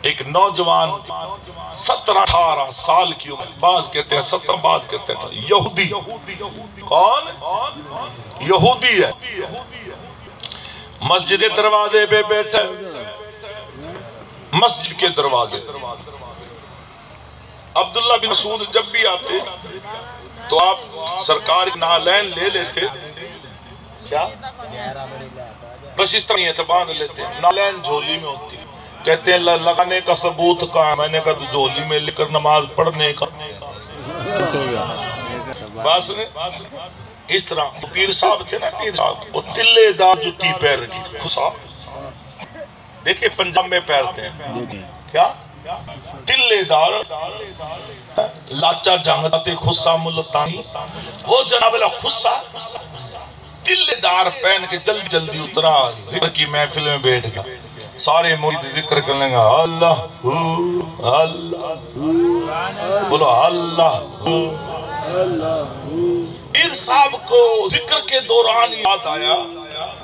ایک نوجوان 17-18 سال کی عمر، بعض کہتے ہیں 17، بعض کہتے ہیں یہودی. کون؟ یہودی ہے. مسجد دروازے پہ بیٹھا، مسجد کے دروازے. عبداللہ بن مسعود جب بھی آتے تو آپ سرکار نالین لے لیتے، کیا؟ بس اس طرح یہ تو باندھ لیتے. نالین جھولی میں ہوتی، کہتے ہیں لگانے کا ثبوت کہاں ہے؟ میں نے کہا تو جھولی میں لے کر نماز پڑھنے کا. بس نے اس طرح پیر صاحب تھے نا، پیر صاحب وہ تلے دار جتی پیر رکھی خسا. دیکھیں پنجاب میں پہرتے ہیں کیا؟ تلے دار لاچا جانگتے خسا ملتانی. وہ جناب اللہ خسا تلے دار پہن کے جلدی جلدی اترا، ذکر کی محفل میں بیٹھ گیا. سارے مرید ذکر کرنے گا، اللہ اللہ بولو اللہ. پیر صاحب کو ذکر کے دوران یاد آیا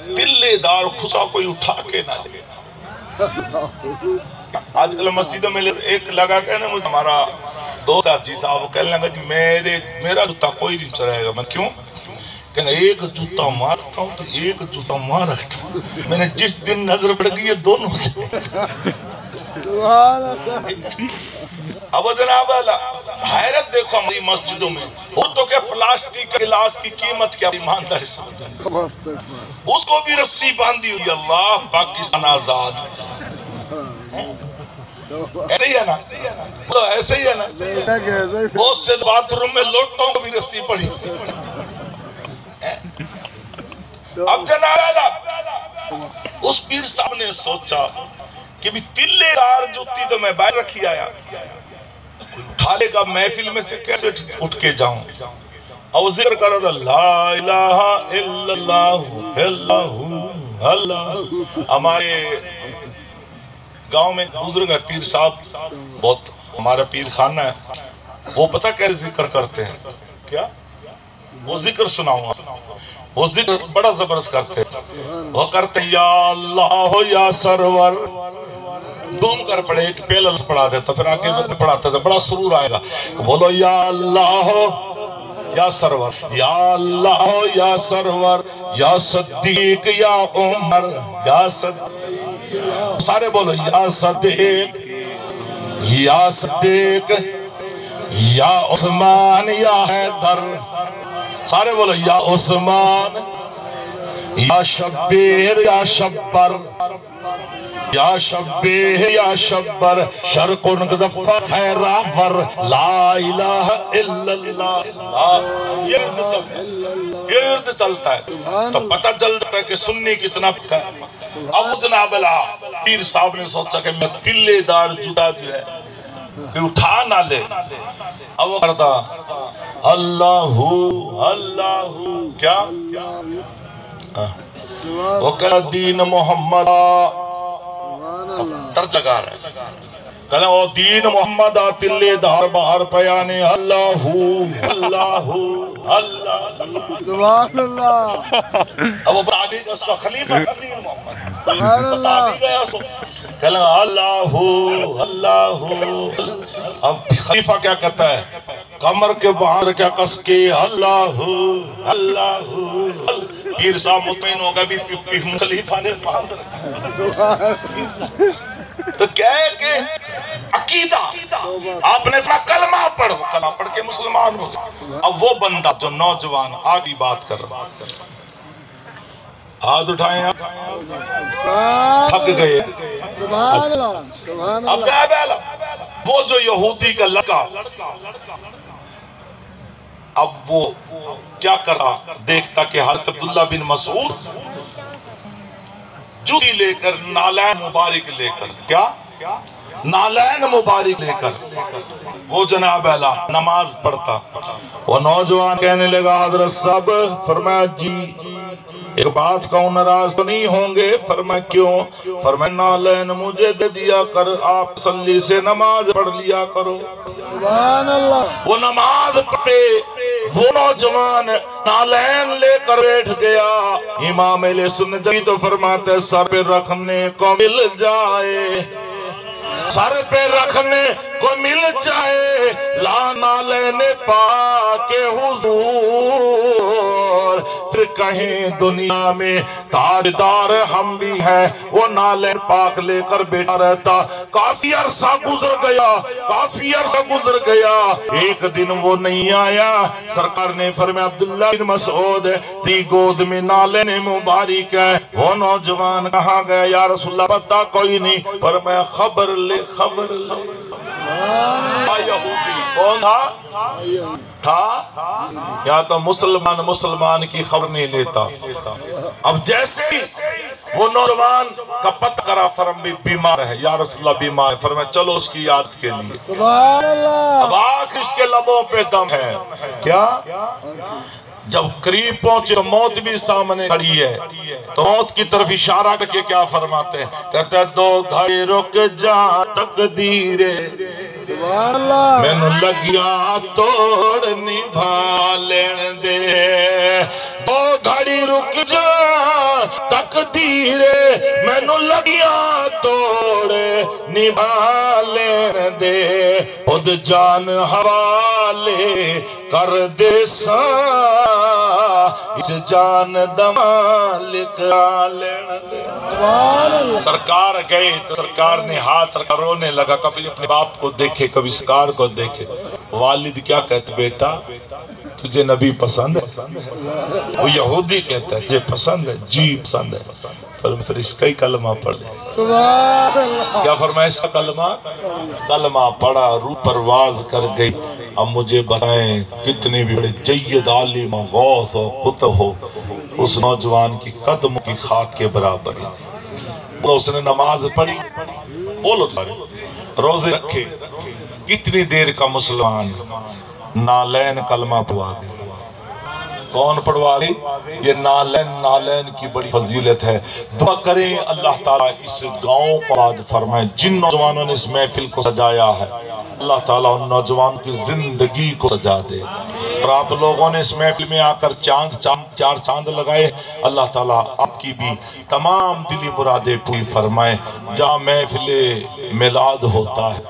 تلے دار خسا کوئی اٹھا کے نہ لے. آج کل مسجدوں میں ایک لگا کہ نا، مجھے ہمارا دوست حاجی صاحب کہنے لگا جی میرا جوتا کوئی نہیں چلائے گا. میں کیوں؟ کہنا ایک جوتا مارتا ہوں تو ایک جوتا مار رکھتا ہوں. میں نے جس دن نظر پڑ گئی یہ دونوں تھے. اب جناب اللہ حیرت دیکھو ہماری مسجدوں میں وہ تو کہ پلاسٹک گلاس کی قیمت کیا ایمانداری سے اس کو بھی رسی باندھی ہوئی. اللہ پاکستان آزاد. ایسے ہی ہے نا، ایسے ہی ہے نا. بہت سے باتھ روم میں لوٹوں کو بھی رسی پڑی. اب جناب اس پیر صاحب نے سوچا کہ بھی تلے دار جوتی تو میں باہر رکھی آیا، کوئی اٹھا لے گا محفل میں سے کیسے اٹھ کے جاؤں. اور وہ ذکر کر رہا لا الہ الا اللہ اللہ اللہ. ہمارے گاؤں میں بزرگ ہے پیر صاحب، بہت ہمارا پیر خانہ ہے. وہ پتہ کیسے ذکر کرتے ہیں کیا؟ وہ ذکر سناؤں گا. وہ ذکر بڑا زبردست کرتے ہیں. وہ کرتے ہیں یا اللہ یا سرور، دوم کر پڑھے، ایک پہلا لفظ پڑھا دیتا پھر آگے پڑھاتا تھا، بڑا سرور آئے گا. بولو یا اللہ یا سرور، یا اللہ یا سرور، یا صدیق یا عمر، یا صدیق. سارے بولو یا صدیق یا صدیق یا عثمان یا حیدر. سارے بولو یا عثمان یا شبیر یا شبر، یا شبیر یا شبر، شرق دفع خیرآور، لا الہ الا اللہ. یہ ارد چلتا ہے تو پتہ چل جاتا ہے کہ سنی کتنا پکا ہے. اب جناب اللہ پیر صاحب نے سوچا کہ میں تلے دار جوتا جو ہے کہ اٹھا نہ لے. اب وہ کرتا اللہ اللہ کیا؟ وہ کہنا دین محمد ترجگار ہے، کہنا وہ دین محمد تلے دار باہر پیانے اللہ اللہ اللہ سبحان اللہ. اب وہ بتا دی کہ اس کا خلیفہ کا دین محمد بتا دی گیا اس کو. کہنا اللہ اللہ. اب خلیفہ کیا کہتا ہے؟ کمر کے باہر کیا کس کے اللہ اللہ. پیر صاحب مطمئن ہوگا بھی خلیفہ نے باندھ رکھا. تو کیا ہے کہ عقیدہ آپ نے کلمہ پڑھ، کلمہ پڑھ کے مسلمان ہو گئے. اب وہ بندہ جو نوجوان آگی بات کر رہا، ہاتھ اٹھائیں آپ تھک گئے. سبحان اللہ سبحان اب وہ جو یہودی کا لڑکا اب وہ کیا کرا، دیکھتا کہ حضرت عبداللہ بن مسعود جوتی لے کر نالین مبارک لے کر، کیا نالین مبارک لے کر وہ جناب اللہ نماز پڑھتا. وہ نوجوان کہنے لگا حضرت صاحب، فرمایا جی ایک بات کہوں ناراض تو نہیں ہوں گے؟ فرمایا کیوں؟ فرمایا نالین مجھے دے دیا کر، آپ صلی سے نماز پڑھ لیا کرو. سبحان اللہ. وہ نماز پڑھتے وہ نوجوان نالین لے کر بیٹھ گیا. امام علیہ سنت جی تو فرماتے سر پہ رکھنے کو مل جائے سر پہ رکھنے کو مل جائے لانا لینے پاک حضور، پھر کہیں دنیا میں تاجدار ہم بھی ہیں، وہ نالین پاک لے کر بیٹھا رہتا۔ کافی عرصہ گزر گیا، کافی عرصہ گزر گیا، ایک دن وہ نہیں آیا۔ سرکار نے فرمایا عبداللہ بن مسعود تی گود میں نالین مبارک ہے، وہ نوجوان کہاں گیا یا رسول اللہ؟ پتہ کوئی نہیں، پر میں خبر لے خبر لے۔ یہودی کون تھا؟ یا تو مسلمان کی خبر نہیں لیتا۔ اب جیسے ہی وہ نوجوان کا پتہ کرا، فرمایا بیمار ہے یا رسول اللہ، بیمار ہے۔ فرمایا چلو اس کی یاد کے لیے۔ سبحان اللہ۔ اب آخر اس کے لبوں پہ دم ہے کیا؟ جب قریب پہنچے تو موت بھی سامنے کھڑی ہے، تو موت کی طرف اشارہ کر کے کیا فرماتے ہیں؟ کہتے ہیں 2 گھڑی رک جا تقدیرے، سبحان اللہ۔ میں نو لگیا توڑ نبھا لین دے، 2 گھڑی رک جا تقدیرے، میں نو لگیا توڑ نبھا لین دے، خود جان حوالے کر دے اس جان دمالک لین دے۔ سرکار گئے تو سرکار نے ہاتھ رکھا، رونے لگا، کبھی اپنے باپ کو دیکھے، کبھی سرکار کو دیکھے۔ والد کیا کہتے؟ بیٹا تجھے نبی پسند ہے؟ وہ یہودی کہتا ہے تجھے پسند ہے؟ جی پسند ہے۔ پھر اس کا ہی کلمہ پڑھ لے۔ سبحان اللہ۔ کیا فرمایا اس کا کلمہ پڑھا، روح پرواز کر گئی۔ اب مجھے بتائیں کتنی بھی بڑے جید عالم غوث و قطب ہو، اس نوجوان کی قدموں کی خاک کے برابر ہی نہیں۔ اس نے نماز پڑھی، بولو سارے، روزے رکھے، کتنی دیر کا مسلمان نالین کلمہ پڑھوا گئے۔ کون پڑھوا گئی؟ یہ نالین کی بڑی فضیلت ہے۔ دعا کریں اللہ تعالیٰ اس گاؤں کو آباد فرمائے۔ جن نوجوانوں نے اس محفل کو سجایا ہے، اللہ تعالیٰ ان نوجوانوں کی زندگی کو سجا دے۔ اور آپ لوگوں نے اس محفل میں آ کر چار چاند لگائے، اللہ تعالیٰ آپ کی بھی تمام دلی مرادیں پوری فرمائے۔ جہاں محفل میلاد ہوتا ہے،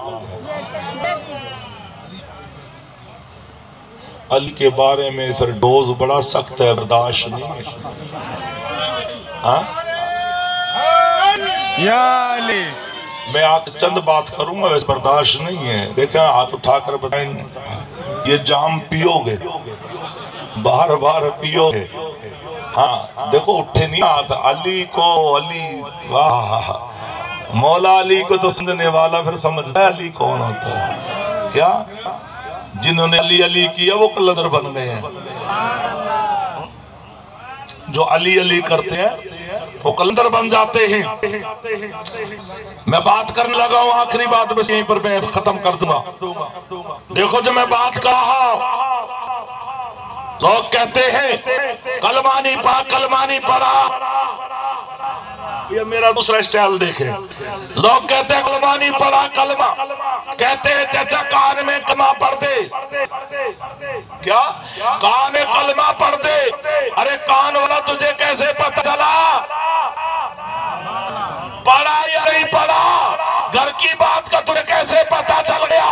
علی کے بارے میں پھر ڈوز بڑا سخت ہے، برداشت نہیں ہے۔ یا علی، میں آج چند بات کروں گا، ویسے برداشت نہیں ہے۔ دیکھیں ہاتھ اٹھا کر بتائیں گے، یہ جام پیو گے، بار بار پیو گے۔ ہاں دیکھو اٹھے نہیں ہاتھ، علی کو، علی واہ، مولا علی کو تو سمجھنے والا پھر سمجھتا ہے علی کون ہوتا ہے کیا؟ جنہوں نے علی علی کیا وہ قلندر بن گئے ہیں، جو علی علی کرتے ہیں وہ قلندر بن جاتے ہیں۔ میں بات کرنے لگا ہوں، آخری بات بس یہیں پر میں ختم کر دوں گا۔ دیکھو جو میں بات کہا، لوگ کہتے ہیں کلمہ نہیں پڑھا، یہ میرا دوسرا اسٹائل دیکھیں۔ لوگ کہتے ہیں کلمہ نہیں پڑھا، کلمہ کہتے ہیں چچا کان میں کلمہ پڑھ دے۔ کیا؟ کان میں کلمہ پڑھ دے۔ ارے کان والا تجھے کیسے پتہ چلا پڑھا یا نہیں پڑھا؟ گھر کی بات کا تجھے کیسے پتہ چل گیا؟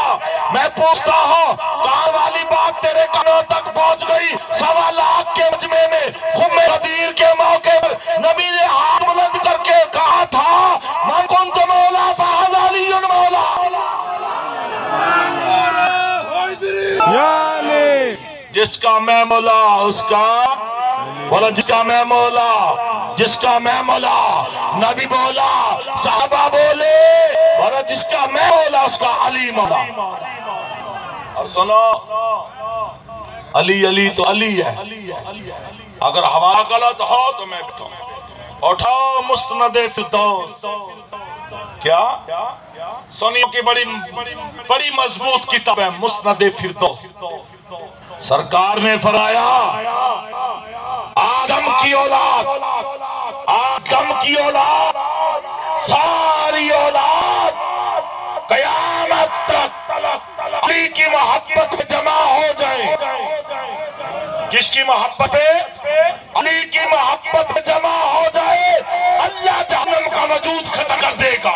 میں پوچھتا ہوں، کان والی بات تیرے کانوں تک پہنچ گئی؟ 1.25 لاکھ کے مجمع میں خم غدیر کے موقع پر نبی نے ہاتھ بلند کر کے کہا تھا، من کنت مولا فہذا علی مولا۔ یا علی، جس کا میں مولا اس کا بولا، جس کا میں مولا، جس کا میں مولا، نبی بولا، صحابہ بولے، بولا جس کا میں مولا اس کا علی مولا۔ اور سنو، علی علی تو علی ہے، اگر حوالہ غلط ہو تو میں بٹھوں۔ اٹھاؤ مستند فردوس، کیا؟ سنیوں کی بڑی مضبوط کتاب ہے مستند فردوس۔ سرکار نے فرمایا آدم کی اولاد ساری اولاد قیامت تک علی کی محبت میں جمع ہو جائے۔ کس کی محبت پہ؟ علی کی محبت میں جمع ہو جائے، اللہ جہنم کا وجود ختم کر دے گا۔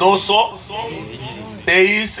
223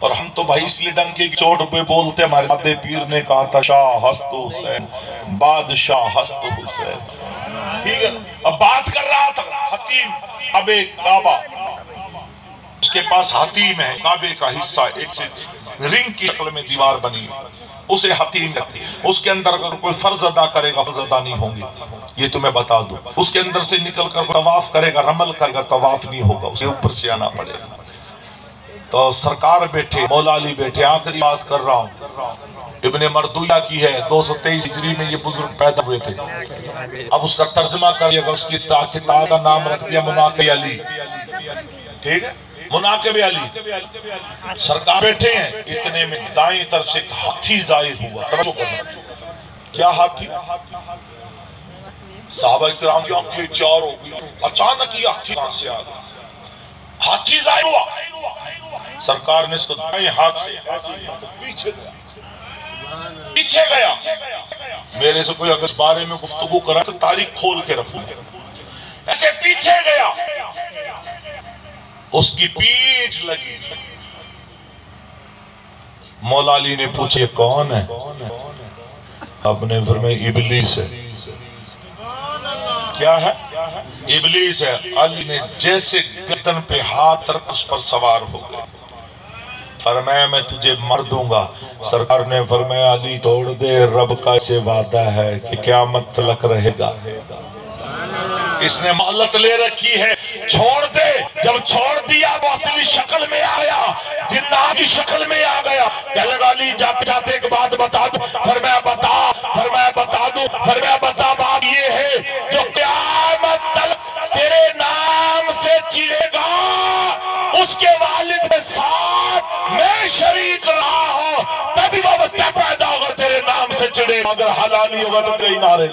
اور ہم تو بھائی اس لیے ڈنکے کی چوٹ پہ بولتے، ہمارے دادے پیر نے کہا تھا شاہ ہست حسین بادشاہ ہست حسین، ٹھیک ہے۔ اب بات کر رہا تھا حتیم کعبہ، اس کے پاس حتیم ہے، کعبے کا حصہ ایک سے رنگ کی شکل میں دیوار بنی، اسے حتیم کہتے ہیں۔ اس کے اندر اگر کوئی فرض ادا کرے گا فرض ادا نہیں ہوں گے، یہ تمہیں بتا دوں۔ اس کے اندر سے نکل کر طواف کرے گا رمل کرے گا، طواف نہیں ہوگا، اسے اوپر سے آنا پڑے گا۔ تو سرکار بیٹھے، مولا علی بیٹھے، آخری بات کر رہا ہوں، ابن مردویہ کی ہے، 223 ہجری میں یہ بزرگ پیدا ہوئے تھے۔ اب اس کا ترجمہ کریے گا، اس کی کتاب کا نام رکھ دیا مناقب علی، ٹھیک ہے، مناقب علی۔ سرکار بیٹھے ہیں، اتنے میں دائیں طرف سے ایک ہاتھی ظاہر ہوا، توجہ کرنا، کیا ہاتھی؟ صحابہ اکرام کی آنکھیں چار ہو گئی، اچانک یہ ہاتھی کہاں سے آ گیا؟ ہاتھی ظاہر ہوا، سرکار نے اس کو دائیں ہاتھ سے پیچھے گیا۔ میرے سے کوئی اگر اس بارے میں گفتگو کرا تو تاریخ کھول کے رکھوں، ایسے پیچھے گیا، اس کی پیٹھ لگی۔ مولا علی نے پوچھے کون ہے؟ اب نے فرمایا ابلیس ہے۔ کیا ہے؟ ابلیس ہے۔ علی نے جیسے گردن پہ ہاتھ رکھ اس پر سوار ہو گئے، فرمایا میں تجھے مر دوں گا۔ سرکار نے فرمایا علی توڑ دے، رب کا اسے وعدہ ہے کہ قیامت تلک رہے گا، اس نے مہلت لے رکھی ہے، چھوڑ دے۔ جب چھوڑ دیا وہ اصلی شکل میں آیا، جنات کی شکل میں آ گیا۔ کہنے لگا علی جاتے جاتے ایک بات بتا دوں، فرمایا بتا، فرمایا بتا دوں، فرمایا بتا۔ بات یہ ہے جو قیامت تلک تیرے نام سے چڑھے گا، اس کے والد کے ساتھ میں شریک رہا ہوں، تبھی وہ بچہ پیدا ہوگا تیرے نام سے چڑھے گا، اگر حلالی ہوگا تو تیرے نعرے